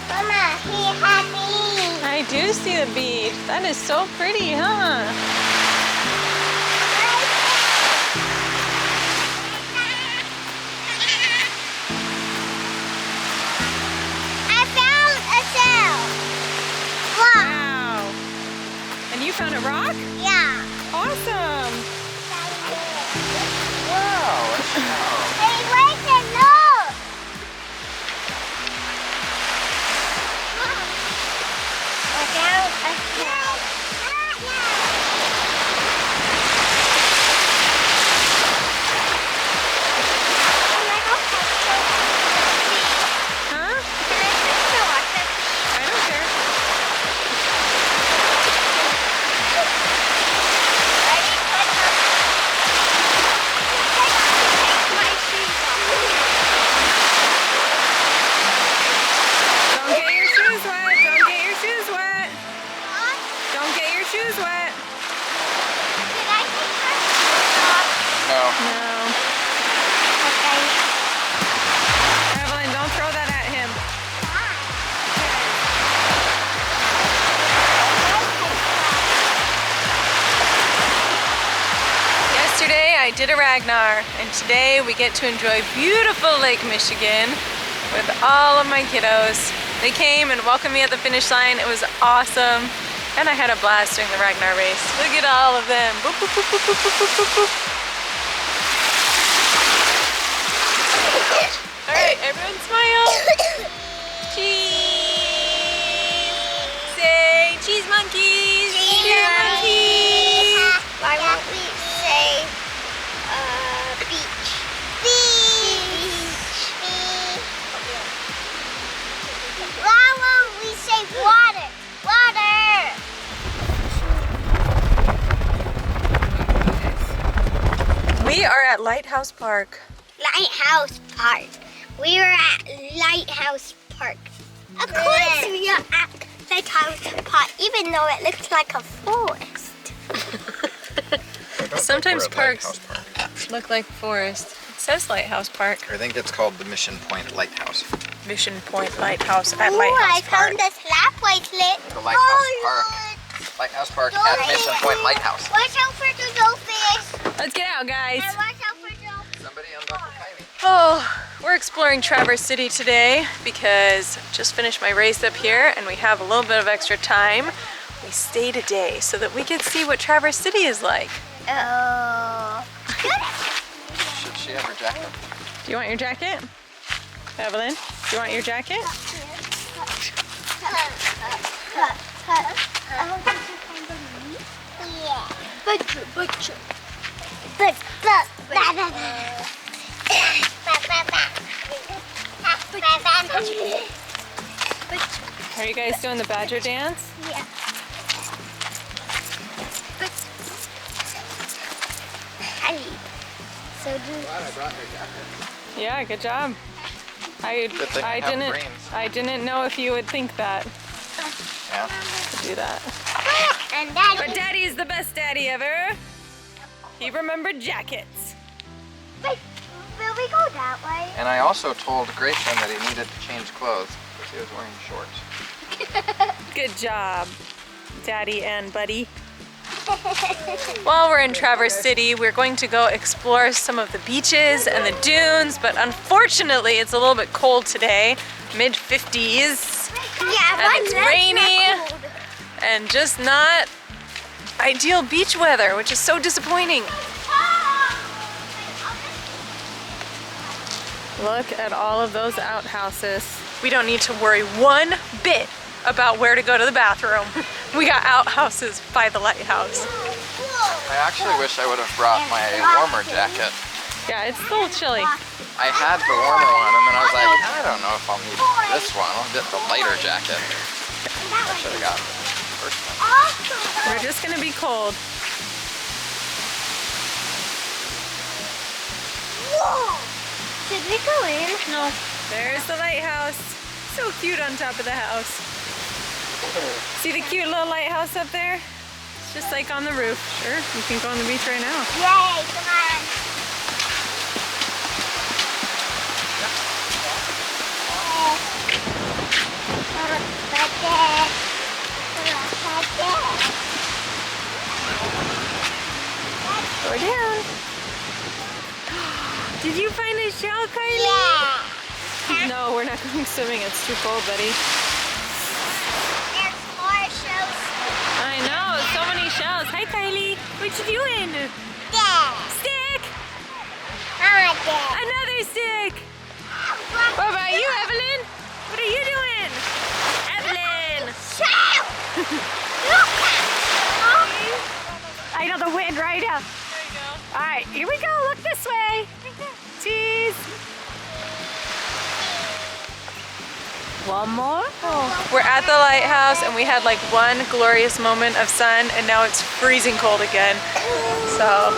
Mama, he happy. I do see the beach. That is so pretty, huh? I found a shell. Wow. Wow. And you found a rock? Yeah. Awesome. Wow, a shell. Hey, wait and look. I found a shell. Huh? I don't care. Don't get your shoes wet. Don't get your shoes wet. Don't get your shoes wet. No. No. Evelyn, don't throw that at him. Yesterday I did a Ragnar, and today we get to enjoy beautiful Lake Michigan with all of my kiddos. They came and welcomed me at the finish line. It was awesome, and I had a blast during the Ragnar race. Look at all of them. Boop, boop, boop, boop, boop, boop, boop, boop. All right, everyone smile. Cheese. Say cheese monkeys. Cheese monkeys. Why won't we say beach? Beach. Why won't we say water? Water. We are at Lighthouse Park. Lighthouse Park. We are at Lighthouse Park. Of course we are at Lighthouse Park, even though it looks like a forest. Sometimes We're at parks Lighthouse Park. look like forest. It says Lighthouse Park. I think it's called the Mission Point Lighthouse. Mission Point Lighthouse at Ooh, Lighthouse I Park. found a slap bracelet. The Lighthouse Park. Lord. Lighthouse Park Don't at hit Mission it. Point Lighthouse. Watch out for the goldfish. Let's get out, guys. And watch out for the... Somebody unbuckle Kylie. Oh, we're exploring Traverse City today because I just finished my race up here and we have a little bit of extra time. We stayed a day so that we could see what Traverse City is like. Oh. Should she have her jacket? Do you want your jacket? Evelyn, do you want your jacket? Yeah. Are you guys doing the badger dance? Yeah. So do Glad I brought her jacket. Yeah, good job. Good thing I have brains. I didn't know if you would think that Yeah. to do that. and Daddy. But Daddy is the best daddy ever. He remembered jackets. Wait, will we go that way? And I also told Grayson that he needed to change clothes because he was wearing shorts. Good job, Daddy and Buddy. While we're in Traverse City, we're going to go explore some of the beaches and the dunes, but unfortunately it's a little bit cold today, mid-50s, Yeah, and it's rainy and just not ideal beach weather, which is so disappointing. Look at all of those outhouses. We don't need to worry one bit about where to go to the bathroom. We got outhouses by the lighthouse. I actually wish I would have brought my warmer jacket. Yeah, it's a little chilly. I had the warmer one and then I was like, I don't know if I'll need this one. I'll get the lighter jacket. I should have gotten the first one. We're just gonna be cold. Whoa! Did we go in? No. There's the lighthouse. So cute on top of the house. See the cute little lighthouse up there? It's just like on the roof. Sure, you can go on the beach right now. Yay, come on. Did you find a shell, Kylie? Yeah. No, we're not going swimming. It's too cold, buddy. There's more shells. I know, so many shells. Hi, Kylie. What you doing? Yeah. Stick! I'm dead. Another stick! What about you, Evelyn? What are you doing? Evelyn! I know the wind right up. There you go. All right, here we go. Look this way. Cheese. One more. Oh. We're at the lighthouse and we had like one glorious moment of sun and now it's freezing cold again. So,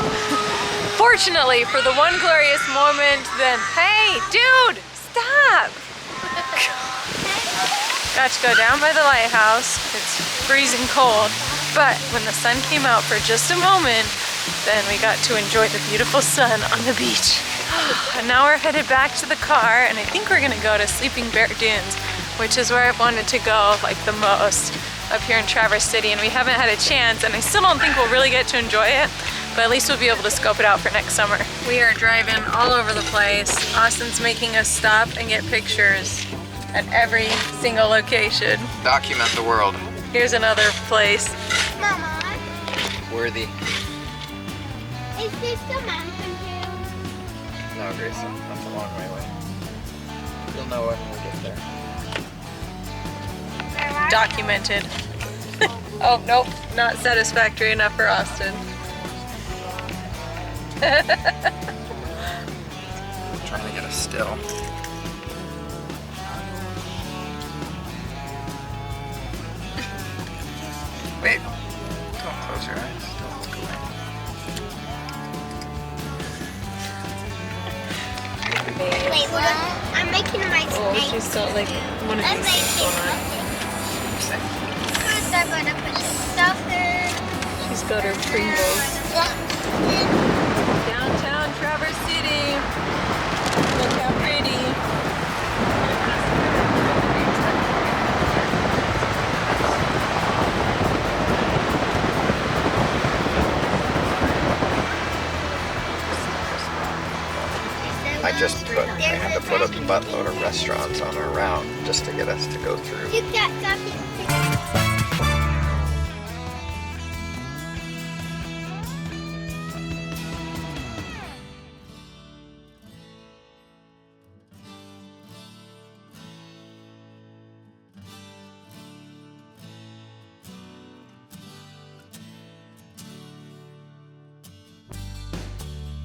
fortunately for the one glorious moment, then, hey, dude, stop. Got to go down by the lighthouse. It's freezing cold, but when the sun came out for just a moment, then we got to enjoy the beautiful sun on the beach. And now we're headed back to the car, and I think we're gonna go to Sleeping Bear Dunes, which is where I've wanted to go like the most up here in Traverse City, and we haven't had a chance, and I still don't think we'll really get to enjoy it, but at least we'll be able to scope it out for next summer. We are driving all over the place. Austin's making us stop and get pictures at every single location. Document the world. Here's another place. Mama, Worthy. is this the mountain view? No, Grayson, that's a long way away. You'll know it when we get there. Documented. Oh, nope, not satisfactory enough for Austin. Trying to get a still. Wait, don't close your eyes. Don't look away. Wait, what? I'm making my Oh, snake. she's got like one of I'm these making on. First I'm gonna put stuff in. She's got her Pringles. Downtown Traverse City. Look how pretty. I had to put a buttload of restaurants on our route just to get us to go through. You got something.